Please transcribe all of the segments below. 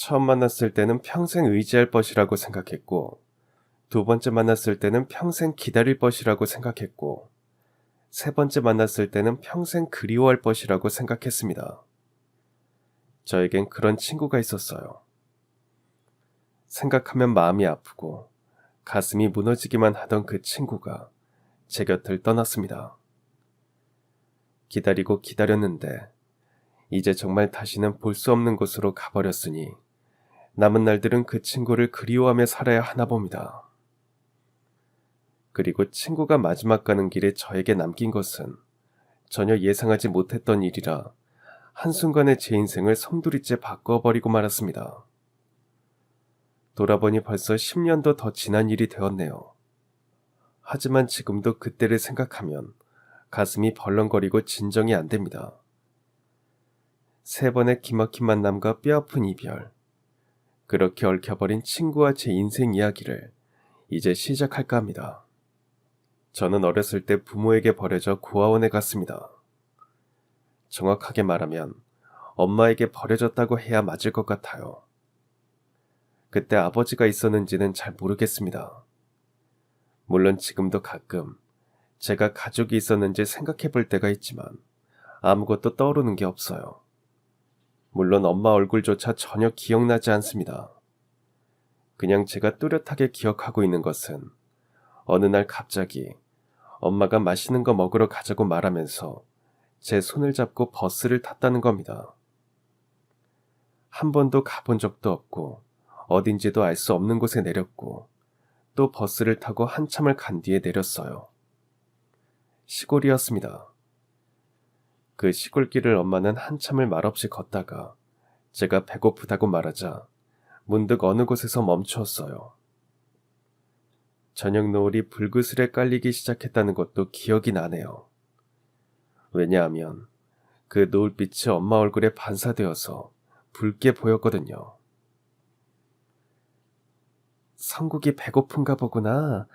처음 만났을 때는 평생 의지할 것이라고 생각했고, 두 번째 만났을 때는 평생 기다릴 것이라고 생각했고, 세 번째 만났을 때는 평생 그리워할 것이라고 생각했습니다. 저에겐 그런 친구가 있었어요. 생각하면 마음이 아프고 가슴이 무너지기만 하던 그 친구가 제 곁을 떠났습니다. 기다리고 기다렸는데 이제 정말 다시는 볼 수 없는 곳으로 가버렸으니 남은 날들은 그 친구를 그리워하며 살아야 하나 봅니다. 그리고 친구가 마지막 가는 길에 저에게 남긴 것은 전혀 예상하지 못했던 일이라 한순간에 제 인생을 송두리째 바꿔버리고 말았습니다. 돌아보니 벌써 10년도 더 지난 일이 되었네요. 하지만 지금도 그때를 생각하면 가슴이 벌렁거리고 진정이 안 됩니다. 세 번의 기막힌 만남과 뼈아픈 이별, 그렇게 얽혀버린 친구와 제 인생 이야기를 이제 시작할까 합니다. 저는 어렸을 때 부모에게 버려져 고아원에 갔습니다. 정확하게 말하면 엄마에게 버려졌다고 해야 맞을 것 같아요. 그때 아버지가 있었는지는 잘 모르겠습니다. 물론 지금도 가끔 제가 가족이 있었는지 생각해 볼 때가 있지만 아무것도 떠오르는 게 없어요. 물론 엄마 얼굴조차 전혀 기억나지 않습니다. 그냥 제가 뚜렷하게 기억하고 있는 것은 어느 날 갑자기 엄마가 맛있는 거 먹으러 가자고 말하면서 제 손을 잡고 버스를 탔다는 겁니다. 한 번도 가본 적도 없고 어딘지도 알 수 없는 곳에 내렸고 또 버스를 타고 한참을 간 뒤에 내렸어요. 시골이었습니다. 그 시골길을 엄마는 한참을 말없이 걷다가 제가 배고프다고 말하자 문득 어느 곳에서 멈추었어요. 저녁 노을이 불그스레 깔리기 시작했다는 것도 기억이 나네요. 왜냐하면 그 노을빛이 엄마 얼굴에 반사되어서 붉게 보였거든요. 성국이 배고픈가 보구나.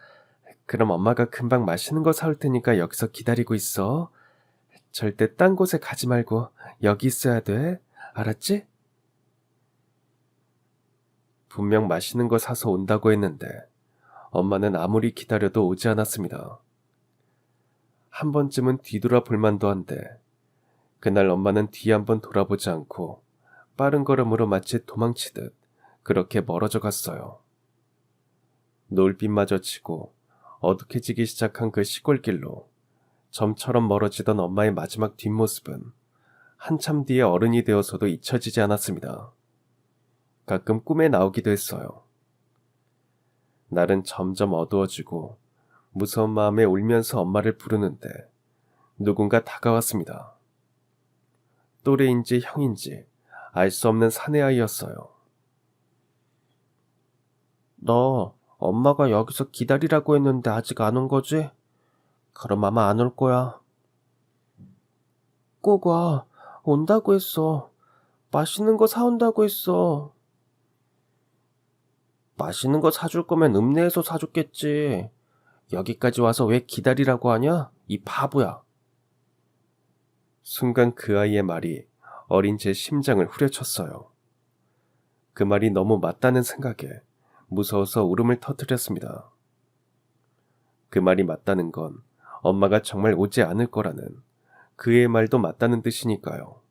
그럼 엄마가 금방 맛있는 거 사올 테니까 여기서 기다리고 있어. 절대 딴 곳에 가지 말고 여기 있어야 돼. 알았지? 분명 맛있는 거 사서 온다고 했는데 엄마는 아무리 기다려도 오지 않았습니다. 한 번쯤은 뒤돌아 볼 만도 한데 그날 엄마는 뒤 한번 돌아보지 않고 빠른 걸음으로 마치 도망치듯 그렇게 멀어져 갔어요. 노을빛마저 치고 어둑해지기 시작한 그 시골길로 점처럼 멀어지던 엄마의 마지막 뒷모습은 한참 뒤에 어른이 되어서도 잊혀지지 않았습니다. 가끔 꿈에 나오기도 했어요. 날은 점점 어두워지고 무서운 마음에 울면서 엄마를 부르는데 누군가 다가왔습니다. 또래인지 형인지 알 수 없는 사내아이였어요. 너 엄마가 여기서 기다리라고 했는데 아직 안 온 거지? 그럼 아마 안 올 거야. 꼭 와. 온다고 했어. 맛있는 거 사온다고 했어. 맛있는 거 사줄 거면 읍내에서 사줬겠지. 여기까지 와서 왜 기다리라고 하냐? 이 바보야. 순간 그 아이의 말이 어린 제 심장을 후려쳤어요. 그 말이 너무 맞다는 생각에 무서워서 울음을 터뜨렸습니다. 그 말이 맞다는 건 엄마가 정말 오지 않을 거라는 그의 말도 맞다는 뜻이니까요.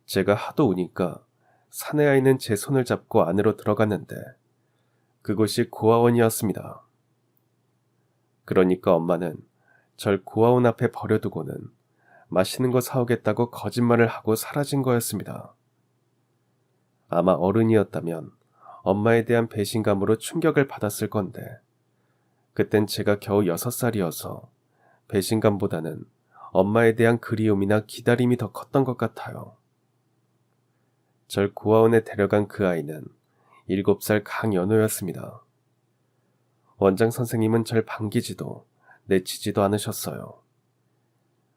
제가 하도 우니까 사내아이는 제 손을 잡고 안으로 들어갔는데 그곳이 고아원이었습니다. 그러니까 엄마는 절 고아원 앞에 버려두고는 맛있는 거 사오겠다고 거짓말을 하고 사라진 거였습니다. 아마 어른이었다면 엄마에 대한 배신감으로 충격을 받았을 건데 그땐 제가 겨우 6살이어서 배신감보다는 엄마에 대한 그리움이나 기다림이 더 컸던 것 같아요. 절 고아원에 데려간 그 아이는 7살 강연호였습니다. 원장 선생님은 절 반기지도 내치지도 않으셨어요.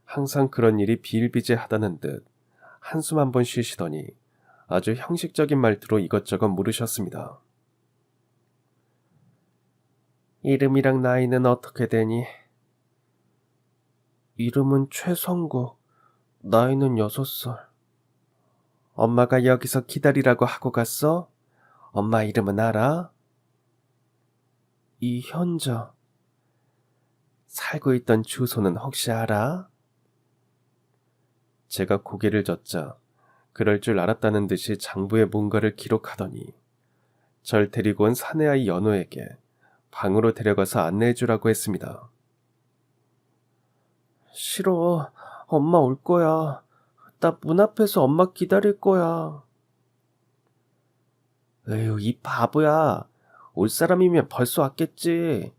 항상 그런 일이 비일비재하다는 듯 한숨 한번 쉬시더니 아주 형식적인 말투로 이것저것 물으셨습니다. 이름이랑 나이는 어떻게 되니? 이름은 최성국, 나이는 6살. 엄마가 여기서 기다리라고 하고 갔어? 엄마 이름은 알아? 이현자. 살고 있던 주소는 혹시 알아? 제가 고개를 젓자 그럴 줄 알았다는 듯이 장부에 뭔가를 기록하더니 절 데리고 온 사내아이 연호에게 방으로 데려가서 안내해주라고 했습니다. 싫어. 엄마 올 거야. 나 문 앞에서 엄마 기다릴 거야. 에휴, 이 바보야. 올 사람이면 벌써 왔겠지.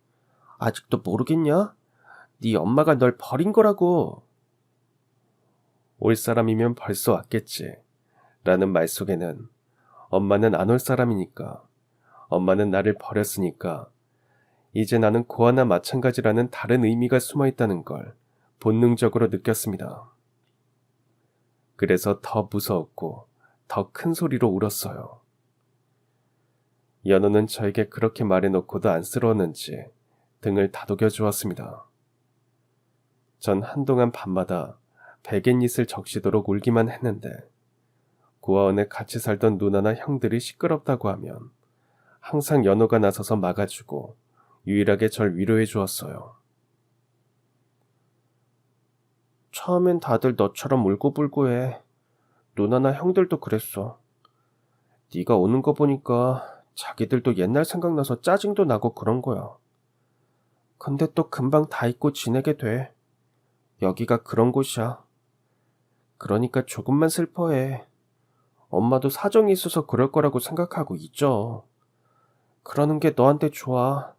아직도 모르겠냐? 네 엄마가 널 버린 거라고. 올 사람이면 벌써 왔겠지. 라는 말 속에는 엄마는 안 올 사람이니까, 엄마는 나를 버렸으니까, 이제 나는 고아나 마찬가지라는 다른 의미가 숨어 있다는 걸 본능적으로 느꼈습니다. 그래서 더 무서웠고 더 큰 소리로 울었어요. 연호는 저에게 그렇게 말해놓고도 안쓰러웠는지 등을 다독여 주었습니다. 전 한동안 밤마다 베갯잇을 적시도록 울기만 했는데 고아원에 같이 살던 누나나 형들이 시끄럽다고 하면 항상 연호가 나서서 막아주고 유일하게 절 위로해 주었어요. 처음엔 다들 너처럼 울고불고해. 누나나 형들도 그랬어. 네가 오는 거 보니까 자기들도 옛날 생각나서 짜증도 나고 그런 거야. 근데 또 금방 다 잊고 지내게 돼. 여기가 그런 곳이야. 그러니까 조금만 슬퍼해. 엄마도 사정이 있어서 그럴 거라고 생각하고 잊어. 그러는 게 너한테 좋아.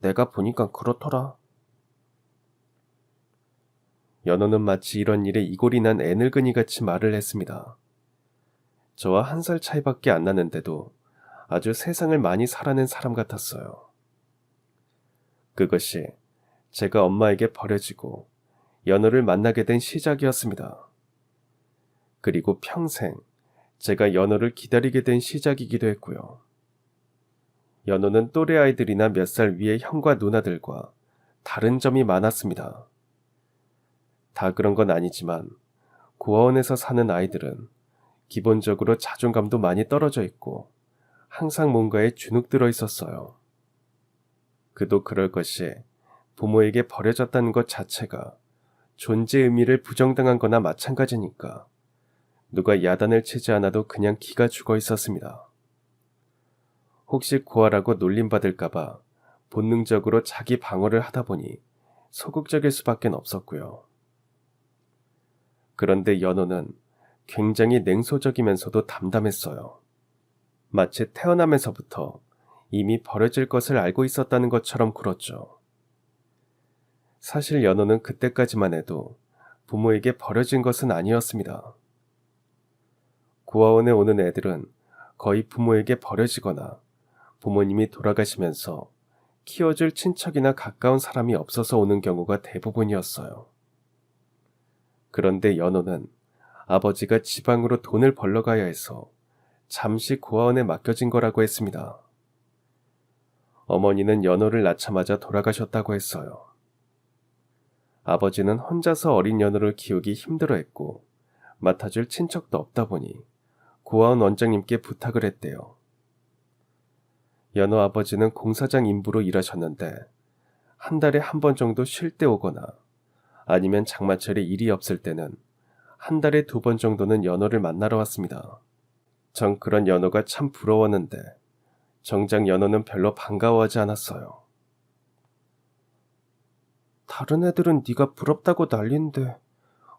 내가 보니까 그렇더라. 연호는 마치 이런 일에 이골이 난 애늙은이 같이 말을 했습니다. 저와 1살 차이밖에 안 나는데도 아주 세상을 많이 살아낸 사람 같았어요. 그것이 제가 엄마에게 버려지고 연호를 만나게 된 시작이었습니다. 그리고 평생 제가 연호를 기다리게 된 시작이기도 했고요. 연호는 또래 아이들이나 몇 살 위의 형과 누나들과 다른 점이 많았습니다. 다 그런 건 아니지만 고아원에서 사는 아이들은 기본적으로 자존감도 많이 떨어져 있고 항상 뭔가에 주눅 들어 있었어요. 그도 그럴 것이 부모에게 버려졌다는 것 자체가 존재 의미를 부정당한 거나 마찬가지니까 누가 야단을 치지 않아도 그냥 기가 죽어 있었습니다. 혹시 고아라고 놀림받을까봐 본능적으로 자기 방어를 하다 보니 소극적일 수밖에 없었고요. 그런데 연호는 굉장히 냉소적이면서도 담담했어요. 마치 태어나면서부터 이미 버려질 것을 알고 있었다는 것처럼 굴었죠. 사실 연호는 그때까지만 해도 부모에게 버려진 것은 아니었습니다. 고아원에 오는 애들은 거의 부모에게 버려지거나 부모님이 돌아가시면서 키워줄 친척이나 가까운 사람이 없어서 오는 경우가 대부분이었어요. 그런데 연호는 아버지가 지방으로 돈을 벌러 가야 해서 잠시 고아원에 맡겨진 거라고 했습니다. 어머니는 연호를 낳자마자 돌아가셨다고 했어요. 아버지는 혼자서 어린 연호를 키우기 힘들어했고 맡아줄 친척도 없다 보니 고아원 원장님께 부탁을 했대요. 연호 아버지는 공사장 인부로 일하셨는데 한 달에 한 번 정도 쉴 때 오거나 아니면 장마철에 일이 없을 때는 한 달에 2번 정도는 연호를 만나러 왔습니다. 전 그런 연호가 참 부러웠는데 정작 연호는 별로 반가워하지 않았어요. 다른 애들은 네가 부럽다고 난린데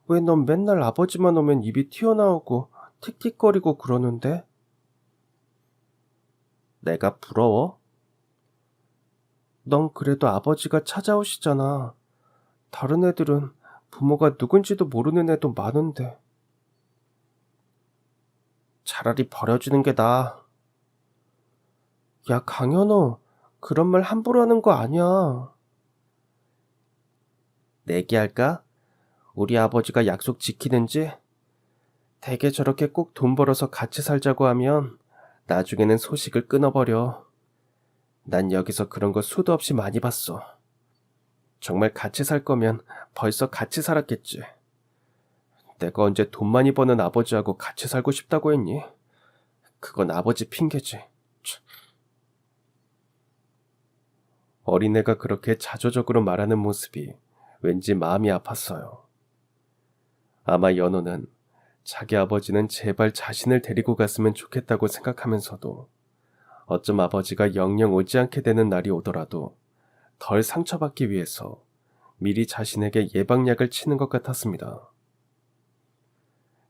왜 넌 맨날 아버지만 오면 입이 튀어나오고 틱틱거리고 그러는데? 내가 부러워? 넌 그래도 아버지가 찾아오시잖아. 다른 애들은 부모가 누군지도 모르는 애도 많은데. 차라리 버려지는 게 나아. 야, 강현호, 그런 말 함부로 하는 거 아니야. 내기할까? 우리 아버지가 약속 지키는지? 대개 저렇게 꼭 돈 벌어서 같이 살자고 하면 나중에는 소식을 끊어버려. 난 여기서 그런 거 수도 없이 많이 봤어. 정말 같이 살 거면 벌써 같이 살았겠지. 내가 언제 돈 많이 버는 아버지하고 같이 살고 싶다고 했니? 그건 아버지 핑계지. 참. 어린애가 그렇게 자조적으로 말하는 모습이 왠지 마음이 아팠어요. 아마 연호는 자기 아버지는 제발 자신을 데리고 갔으면 좋겠다고 생각하면서도 어쩜 아버지가 영영 오지 않게 되는 날이 오더라도 덜 상처받기 위해서 미리 자신에게 예방약을 치는 것 같았습니다.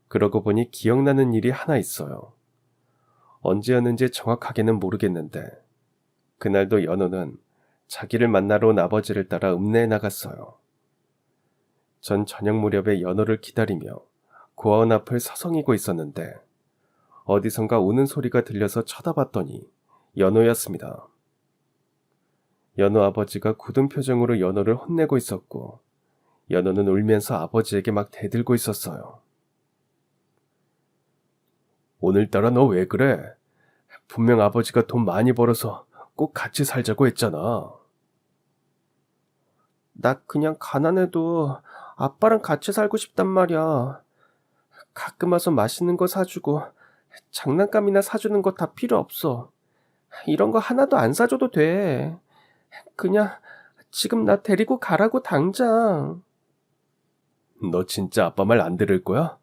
그러고 보니 기억나는 일이 하나 있어요. 언제였는지 정확하게는 모르겠는데 그날도 연호는 자기를 만나러 온 아버지를 따라 읍내에 나갔어요. 전 저녁 무렵에 연호를 기다리며 고아원 앞을 서성이고 있었는데 어디선가 우는 소리가 들려서 쳐다봤더니 연호였습니다. 연호 아버지가 굳은 표정으로 연호를 혼내고 있었고 연호는 울면서 아버지에게 막 대들고 있었어요. 오늘따라 너 왜 그래? 분명 아버지가 돈 많이 벌어서 꼭 같이 살자고 했잖아. 나 그냥 가난해도 아빠랑 같이 살고 싶단 말이야. 가끔 와서 맛있는 거 사주고 장난감이나 사주는 거 다 필요 없어. 이런 거 하나도 안 사줘도 돼. 그냥 지금 나 데리고 가라고 당장. 너 진짜 아빠 말 안 들을 거야?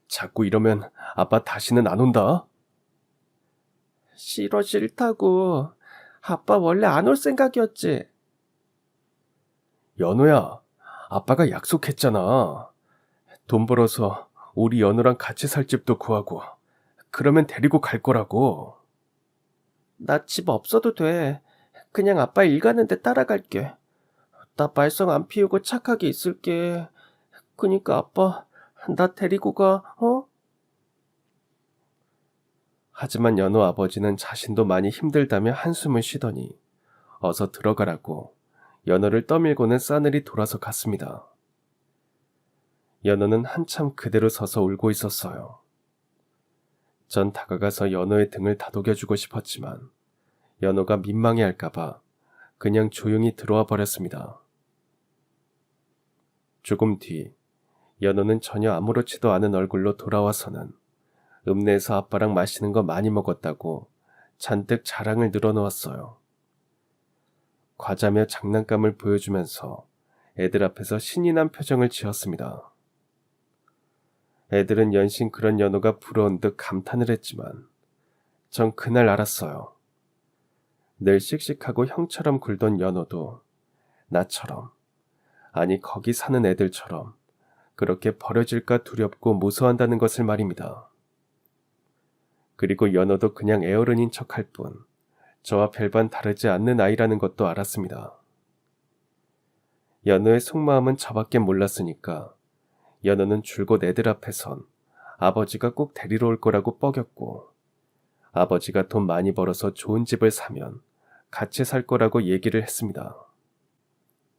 자꾸 이러면 아빠 다시는 안 온다. 싫다고. 아빠 원래 안 올 생각이었지. 연호야, 아빠가 약속했잖아. 돈 벌어서 우리 연호랑 같이 살 집도 구하고 그러면 데리고 갈 거라고. 나 집 없어도 돼. 그냥 아빠 일 가는데 따라갈게. 나 말썽 안 피우고 착하게 있을게. 그니까 아빠, 나 데리고 가, 어? 하지만 연호 아버지는 자신도 많이 힘들다며 한숨을 쉬더니 어서 들어가라고 연호를 떠밀고는 싸늘히 돌아서 갔습니다. 연호는 한참 그대로 서서 울고 있었어요. 전 다가가서 연호의 등을 다독여주고 싶었지만 연호가 민망해할까봐 그냥 조용히 들어와 버렸습니다. 조금 뒤 연호는 전혀 아무렇지도 않은 얼굴로 돌아와서는 읍내에서 아빠랑 맛있는 거 많이 먹었다고 잔뜩 자랑을 늘어놓았어요. 과자며 장난감을 보여주면서 애들 앞에서 신이 난 표정을 지었습니다. 애들은 연신 그런 연호가 부러운 듯 감탄을 했지만 전 그날 알았어요. 늘 씩씩하고 형처럼 굴던 연호도 나처럼, 아니 거기 사는 애들처럼 그렇게 버려질까 두렵고 무서워한다는 것을 말입니다. 그리고 연호도 그냥 애어른인 척할 뿐 저와 별반 다르지 않는 아이라는 것도 알았습니다. 연호의 속마음은 저밖에 몰랐으니까 연호는 줄곧 애들 앞에선 아버지가 꼭 데리러 올 거라고 뻐겼고 아버지가 돈 많이 벌어서 좋은 집을 사면 같이 살 거라고 얘기를 했습니다.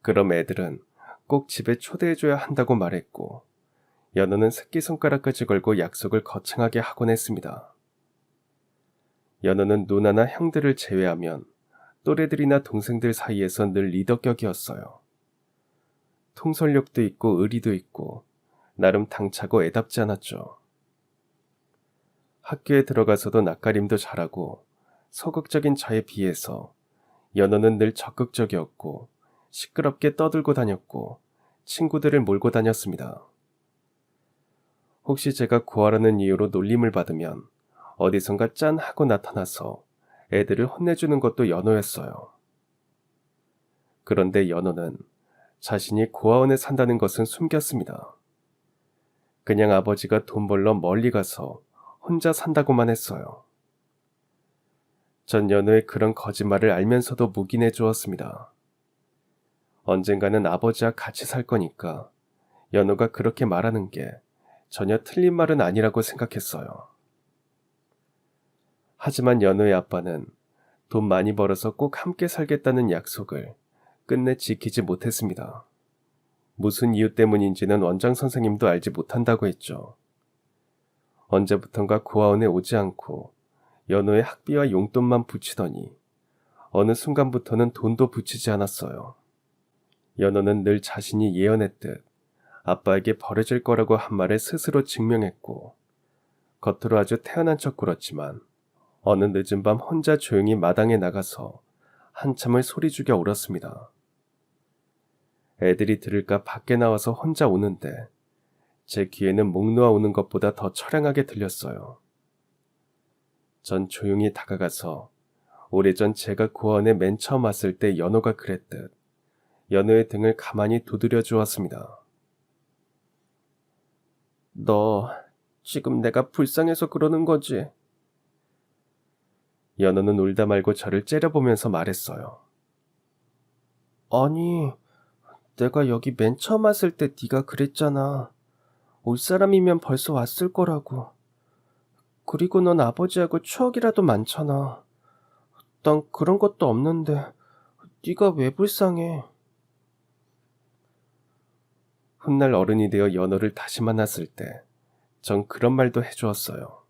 그럼 애들은 꼭 집에 초대해줘야 한다고 말했고 연호는 새끼손가락까지 걸고 약속을 거창하게 하곤 했습니다. 연호는 누나나 형들을 제외하면 또래들이나 동생들 사이에서 늘 리더격이었어요. 통솔력도 있고 의리도 있고 나름 당차고 애답지 않았죠. 학교에 들어가서도 낯가림도 잘하고 소극적인 저에 비해서 연호는 늘 적극적이었고 시끄럽게 떠들고 다녔고 친구들을 몰고 다녔습니다. 혹시 제가 구하라는 이유로 놀림을 받으면 어디선가 짠 하고 나타나서 애들을 혼내주는 것도 연호였어요. 그런데 연호는 자신이 고아원에 산다는 것은 숨겼습니다. 그냥 아버지가 돈 벌러 멀리 가서 혼자 산다고만 했어요. 전 연호의 그런 거짓말을 알면서도 묵인해 주었습니다. 언젠가는 아버지와 같이 살 거니까 연호가 그렇게 말하는 게 전혀 틀린 말은 아니라고 생각했어요. 하지만 연호의 아빠는 돈 많이 벌어서 꼭 함께 살겠다는 약속을 끝내 지키지 못했습니다. 무슨 이유 때문인지는 원장 선생님도 알지 못한다고 했죠. 언제부턴가 고아원에 오지 않고 연호의 학비와 용돈만 붙이더니 어느 순간부터는 돈도 붙이지 않았어요. 연호는 늘 자신이 예언했듯 아빠에게 버려질 거라고 한 말을 스스로 증명했고, 겉으로 아주 태연한 척 굴었지만 어느 늦은 밤 혼자 조용히 마당에 나가서 한참을 소리 죽여 울었습니다. 애들이 들을까 밖에 나와서 혼자 우는데 제 귀에는 목 놓아 우는 것보다 더 처량하게 들렸어요. 전 조용히 다가가서 오래전 제가 고아원에 맨 처음 왔을 때 연호가 그랬듯 연호의 등을 가만히 두드려 주었습니다. 너 지금 내가 불쌍해서 그러는 거지? 연호는 울다 말고 저를 째려보면서 말했어요. 아니, 내가 여기 맨 처음 왔을 때 네가 그랬잖아. 올 사람이면 벌써 왔을 거라고. 그리고 넌 아버지하고 추억이라도 많잖아. 난 그런 것도 없는데 네가 왜 불쌍해? 훗날 어른이 되어 연호를 다시 만났을 때 전 그런 말도 해주었어요.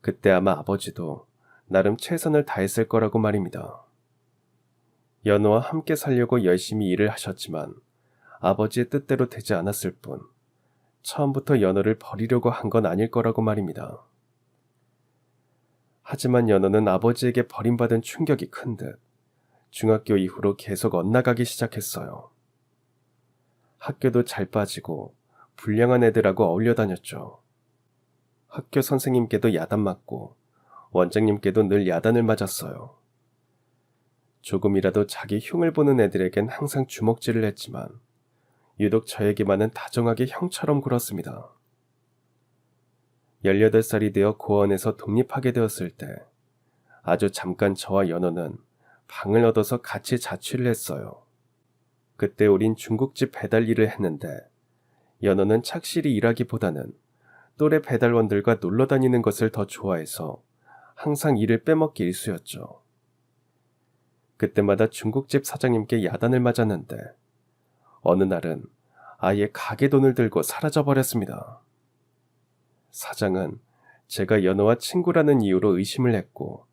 그때 아마 아버지도 나름 최선을 다했을 거라고 말입니다. 연호와 함께 살려고 열심히 일을 하셨지만 아버지의 뜻대로 되지 않았을 뿐 처음부터 연호를 버리려고 한 건 아닐 거라고 말입니다. 하지만 연호는 아버지에게 버림받은 충격이 큰 듯 중학교 이후로 계속 엇나가기 시작했어요. 학교도 잘 빠지고 불량한 애들하고 어울려 다녔죠. 학교 선생님께도 야단 맞고 원장님께도 늘 야단을 맞았어요. 조금이라도 자기 흉을 보는 애들에겐 항상 주먹질을 했지만 유독 저에게만은 다정하게 형처럼 굴었습니다. 18살이 되어 고아원에서 독립하게 되었을 때 아주 잠깐 저와 연호는 방을 얻어서 같이 자취를 했어요. 그때 우린 중국집 배달 일을 했는데 연호는 착실히 일하기보다는 또래 배달원들과 놀러 다니는 것을 더 좋아해서 항상 일을 빼먹기 일쑤였죠. 그때마다 중국집 사장님께 야단을 맞았는데 어느 날은 아예 가게 돈을 들고 사라져버렸습니다. 사장은 제가 연호와 친구라는 이유로 의심을 했고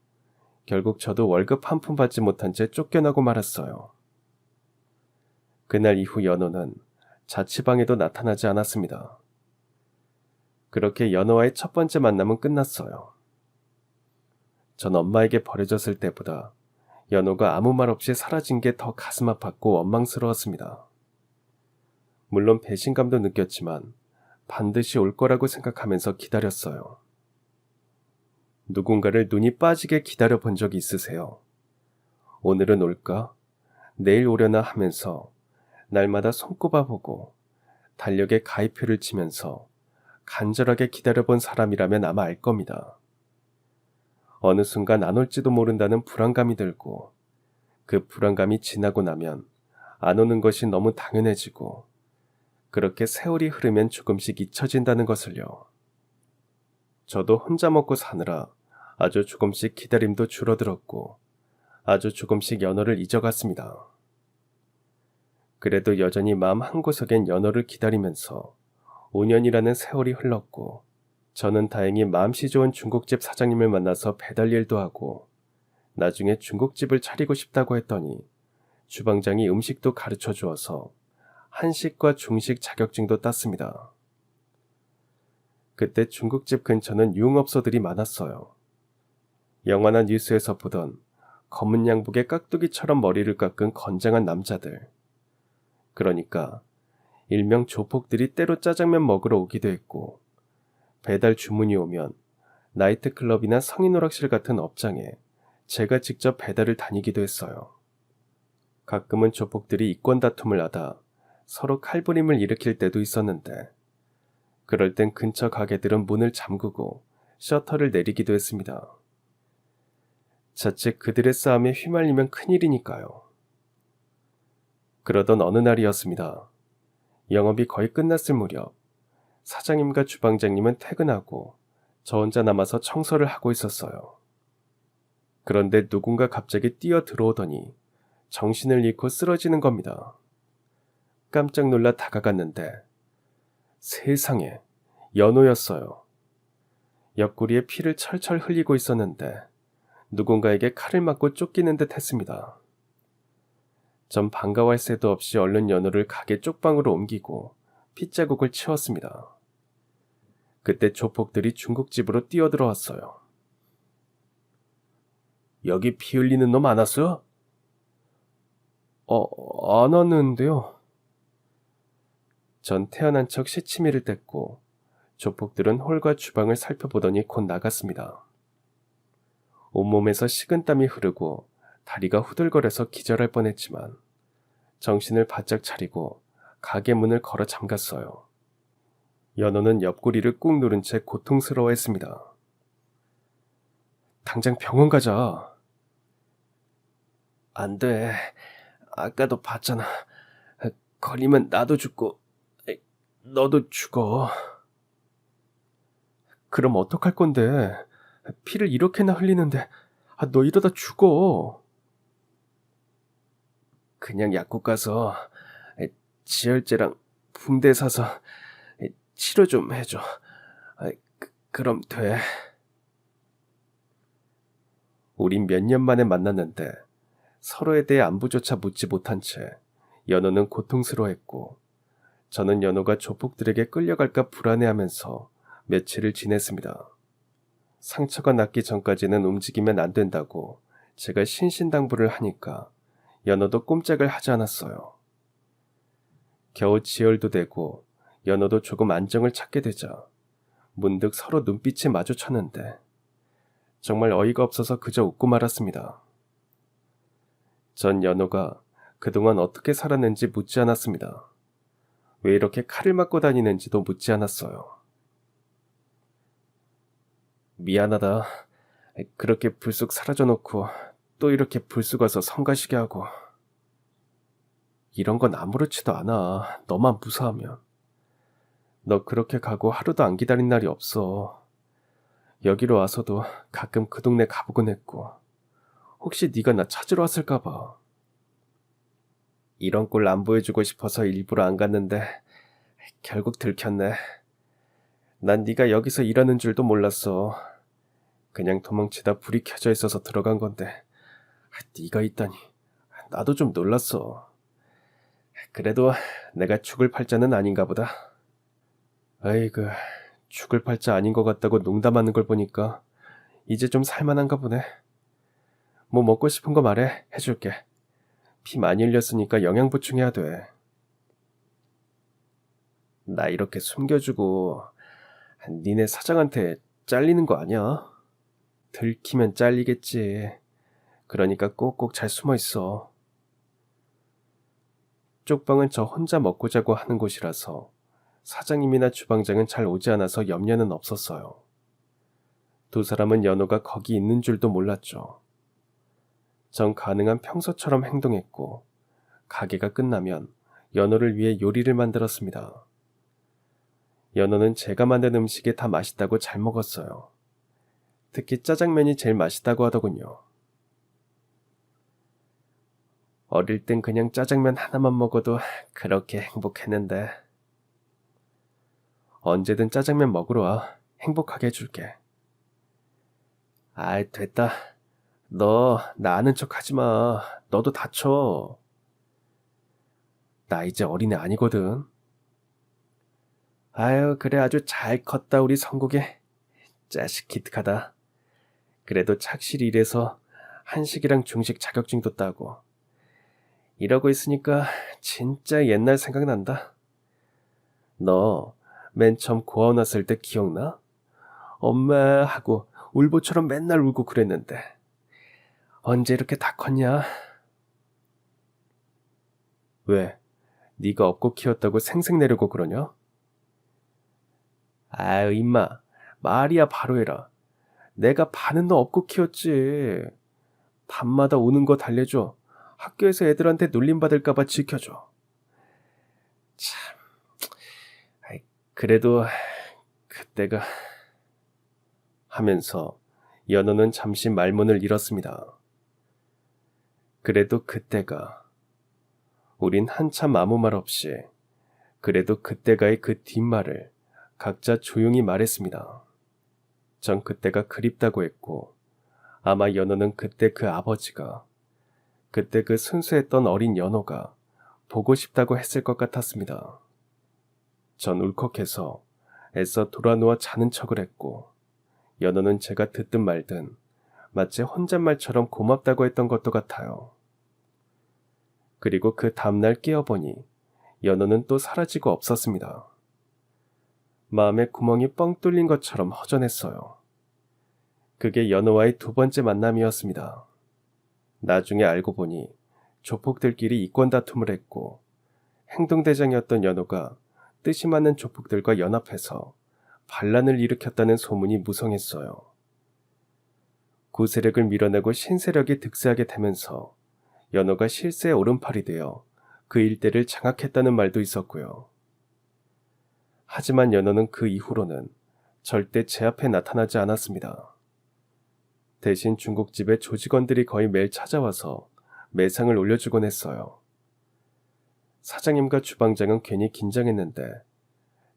결국 저도 월급 한 푼 받지 못한 채 쫓겨나고 말았어요. 그날 이후 연호는 자취방에도 나타나지 않았습니다. 그렇게 연호와의 첫 번째 만남은 끝났어요. 전 엄마에게 버려졌을 때보다 연호가 아무 말 없이 사라진 게 더 가슴 아팠고 원망스러웠습니다. 물론 배신감도 느꼈지만 반드시 올 거라고 생각하면서 기다렸어요. 누군가를 눈이 빠지게 기다려 본 적이 있으세요? 오늘은 올까? 내일 오려나 하면서 날마다 손꼽아 보고 달력에 가입표를 치면서 간절하게 기다려본 사람이라면 아마 알 겁니다. 어느 순간 안 올지도 모른다는 불안감이 들고 그 불안감이 지나고 나면 안 오는 것이 너무 당연해지고 그렇게 세월이 흐르면 조금씩 잊혀진다는 것을요. 저도 혼자 먹고 사느라 아주 조금씩 기다림도 줄어들었고 아주 조금씩 연호를 잊어갔습니다. 그래도 여전히 마음 한구석엔 연호를 기다리면서 5년이라는 세월이 흘렀고 저는 다행히 마음씨 좋은 중국집 사장님을 만나서 배달 일도 하고 나중에 중국집을 차리고 싶다고 했더니 주방장이 음식도 가르쳐 주어서 한식과 중식 자격증도 땄습니다. 그때 중국집 근처는 유흥업소들이 많았어요. 영화나 뉴스에서 보던 검은 양복에 깍두기처럼 머리를 깎은 건장한 남자들. 그러니까 일명 조폭들이 때로 짜장면 먹으러 오기도 했고 배달 주문이 오면 나이트클럽이나 성인오락실 같은 업장에 제가 직접 배달을 다니기도 했어요. 가끔은 조폭들이 이권 다툼을 하다 서로 칼부림을 일으킬 때도 있었는데 그럴 땐 근처 가게들은 문을 잠그고 셔터를 내리기도 했습니다. 자칫 그들의 싸움에 휘말리면 큰일이니까요. 그러던 어느 날이었습니다. 영업이 거의 끝났을 무렵 사장님과 주방장님은 퇴근하고 저 혼자 남아서 청소를 하고 있었어요. 그런데 누군가 갑자기 뛰어 들어오더니 정신을 잃고 쓰러지는 겁니다. 깜짝 놀라 다가갔는데 세상에 연호였어요. 옆구리에 피를 철철 흘리고 있었는데 누군가에게 칼을 맞고 쫓기는 듯 했습니다. 전 반가워할 새도 없이 얼른 연호를 가게 쪽방으로 옮기고 핏자국을 치웠습니다. 그때 조폭들이 중국집으로 뛰어들어왔어요. 여기 피 흘리는 놈 안 왔어? 안 왔는데요. 전 태어난 척 시치미를 뗐고 조폭들은 홀과 주방을 살펴보더니 곧 나갔습니다. 온몸에서 식은땀이 흐르고 다리가 후들거려서 기절할 뻔했지만 정신을 바짝 차리고 가게 문을 걸어 잠갔어요. 연호는 옆구리를 꾹 누른 채 고통스러워했습니다. 당장 병원 가자. 안 돼. 아까도 봤잖아. 걸리면 나도 죽고 너도 죽어. 그럼 어떡할 건데? 피를 이렇게나 흘리는데 너 이러다 죽어. 그냥 약국 가서 지혈제랑 붕대 사서 치료 좀 해줘. 그럼 돼. 우린 몇 년 만에 만났는데 서로에 대해 안부조차 묻지 못한 채 연호는 고통스러워했고 저는 연호가 조폭들에게 끌려갈까 불안해하면서 며칠을 지냈습니다. 상처가 낫기 전까지는 움직이면 안 된다고 제가 신신당부를 하니까 연호도 꼼짝을 하지 않았어요. 겨우 지혈도 되고 연호도 조금 안정을 찾게 되자 문득 서로 눈빛이 마주쳤는데 정말 어이가 없어서 그저 웃고 말았습니다. 전 연호가 그동안 어떻게 살았는지 묻지 않았습니다. 왜 이렇게 칼을 맞고 다니는지도 묻지 않았어요. 미안하다. 그렇게 불쑥 사라져놓고 또 이렇게 불쑥 와서 성가시게 하고. 이런 건 아무렇지도 않아. 너만 무사하면. 너 그렇게 가고 하루도 안 기다린 날이 없어. 여기로 와서도 가끔 그 동네 가보곤 했고 혹시 네가 나 찾으러 왔을까 봐. 이런 꼴 안 보여주고 싶어서 일부러 안 갔는데 결국 들켰네. 난 네가 여기서 일하는 줄도 몰랐어. 그냥 도망치다 불이 켜져 있어서 들어간 건데 네가 있다니 나도 좀 놀랐어. 그래도 내가 죽을 팔자는 아닌가 보다. 아이고, 죽을 팔자 아닌 것 같다고 농담하는 걸 보니까 이제 좀 살만한가 보네. 뭐 먹고 싶은 거 말해. 해줄게. 피 많이 흘렸으니까 영양 보충해야 돼. 나 이렇게 숨겨주고 니네 사장한테 잘리는 거 아니야? 들키면 잘리겠지. 그러니까 꼭꼭 잘 숨어 있어. 쪽방은 저 혼자 먹고 자고 하는 곳이라서 사장님이나 주방장은 잘 오지 않아서 염려는 없었어요. 두 사람은 연호가 거기 있는 줄도 몰랐죠. 전 가능한 평소처럼 행동했고 가게가 끝나면 연호를 위해 요리를 만들었습니다. 연호는 제가 만든 음식이 다 맛있다고 잘 먹었어요. 특히 짜장면이 제일 맛있다고 하더군요. 어릴 땐 그냥 짜장면 하나만 먹어도 그렇게 행복했는데. 언제든 짜장면 먹으러 와. 행복하게 해줄게. 아이, 됐다. 너 나 아는 척 하지 마. 너도 다쳐. 나 이제 어린애 아니거든. 아유, 그래, 아주 잘 컸다 우리 성국이. 자식 기특하다. 그래도 착실히 일해서 한식이랑 중식 자격증도 따고. 이러고 있으니까 진짜 옛날 생각난다. 너 맨 처음 고아원 왔을 때 기억나? 엄마 하고 울보처럼 맨날 울고 그랬는데 언제 이렇게 다 컸냐? 왜? 네가 업고 키웠다고 생색내려고 그러냐? 아유, 임마, 말이야 바로 해라. 내가 반은 너 업고 키웠지. 밤마다 우는 거 달래줘. 학교에서 애들한테 놀림받을까봐 지켜줘. 참, 그래도 그때가... 하면서 연호는 잠시 말문을 잃었습니다. 그래도 그때가... 우린 한참 아무 말 없이 그래도 그때가의 그 뒷말을 각자 조용히 말했습니다. 전 그때가 그립다고 했고 아마 연호는 그때 그 아버지가 그때 그 순수했던 어린 연호가 보고 싶다고 했을 것 같았습니다. 전 울컥해서 애써 돌아누워 자는 척을 했고, 연호는 제가 듣든 말든 마치 혼잣말처럼 고맙다고 했던 것도 같아요. 그리고 그 다음날 깨어보니 연호는 또 사라지고 없었습니다. 마음에 구멍이 뻥 뚫린 것처럼 허전했어요. 그게 연호와의 두 번째 만남이었습니다. 나중에 알고 보니 조폭들끼리 이권 다툼을 했고, 행동대장이었던 연호가 뜻이 맞는 조폭들과 연합해서 반란을 일으켰다는 소문이 무성했어요. 구세력을 밀어내고 신세력이 득세하게 되면서 연호가 실세의 오른팔이 되어 그 일대를 장악했다는 말도 있었고요. 하지만 연호는 그 이후로는 절대 제 앞에 나타나지 않았습니다. 대신 중국집에 조직원들이 거의 매일 찾아와서 매상을 올려주곤 했어요. 사장님과 주방장은 괜히 긴장했는데